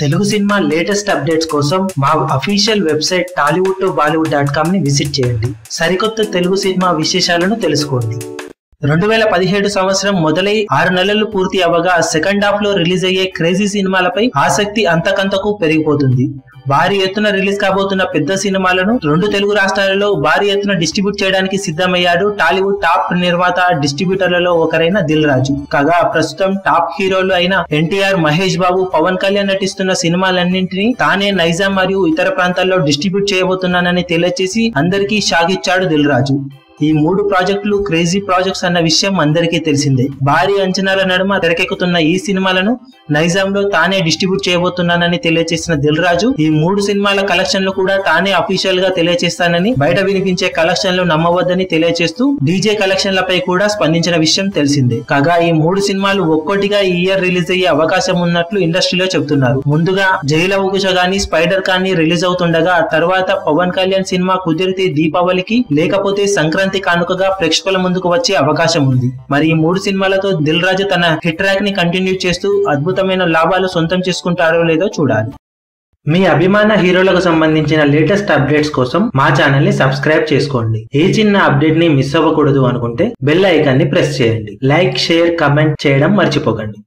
Telugu cinema latest updates కోసం మా official website tollywood2bollywood.com ని విజిట్ చేయండి. సరికొత్త తెలుగు సినిమా విశేషాలను తెలుసుకోండి. 2017 సంవత్సరం మొదలై 6 నెలలు పూర్తి అవగా సెకండ్ హాఫ్ లో రిలీజ్ అయ్యే క్రేజీ సినిమాలపై ఆసక్తి అంతకంతకు పెరిగిపోతుంది. భారీ ఎత్తున రిలీజ్ కాబోతున్న పెద్ద సినిమాలను 2 తెలుగు రాష్ట్రాలలో భారీ ఎత్తున డిస్ట్రిబ్యూట్ చేయడానికి సిద్ధమయ్యాడు టాలీవుడ్ టాప్ నిర్మాత డిస్ట్రిబ్యూటర్లలో ఒకరైన దిల్ రాజు. కాగా ప్రస్తుతం టాప్ హీరోలు అయిన ఎన్టీఆర్, మహేష్ బాబు, పవన్ కళ్యాణ్ నటిస్తున్న సినిమాలన్నింటినీ తానే నైజాం మరియు ఇతర ప్రాంతాల్లో డిస్ట్రిబ్యూట్ చేయబోతున్నానని తెలియజేసి అందరికీ షాక్ ఇచ్చాడు దిల్ రాజు. ఈ 3 ప్రాజెక్టులు క్రేజీ ప్రాజెక్ట్స్ అన్న విషయం అందరికీ తెలిసిందే. భారీ అంచనాల నడుమ తెరకెక్కుతున్న ఈ సినిమాలను నైజాంలో తానే డిస్ట్రిబ్యూట్ చేయబోతున్నానని తెలియజేసిన దిల్ రాజు ఈ 3 సినిమాల కలెక్షన్లు కూడా తానే అఫీషియల్ గా తెలియజేస్తానని, బయట వినిపించే కలెక్షన్లు నమ్మవద్దని తెలియజేస్తూ డీజే కలెక్షన్లపై కూడా స్పందించిన విషయం తెలిసిందే. కాగా ఈ 3 సినిమాలు ఒక్కొక్కటిగా ఈ ఇయర్ రిలీజ్ అయ్యే అవకాశం ఉన్నట్లు ఇండస్ట్రీలో చెబుతున్నారు. ముందుగా జైలవకుశ గాని, స్పైడర్ కానీ రిలీజ్ అవుతుండగా తర్వాత పవన్ కళ్యాణ్ సినిమా కుదిరితే దీపావళికి లేకపోతే సంక్రాంతి కానుకగా ప్రేక్షకుల ముందుకు వచ్చే అవకాశం ఉంది. మరి ఈ 3 సినిమాలతో దిల్ రాజు తన హిట్ ట్రాక్ ని కంటిన్యూ చేస్తూ అద్భుతమైన లాభాలు సొంతం చేసుకుంటారో లేదో చూడాలి. మీ అభిమాన హీరోలకు సంబంధించిన లేటెస్ట్ అప్డేట్స్ కోసం మా ఛానల్ ని సబ్స్క్రైబ్ చేసుకోండి. ఏ చిన్న అప్డేట్ ని మిస్ అవ్వకూడదు అనుకుంటే బెల్ ఐకాన్ ని ప్రెస్ చేయండి. లైక్, షేర్, కమెంట్ చేయడం మర్చిపోకండి.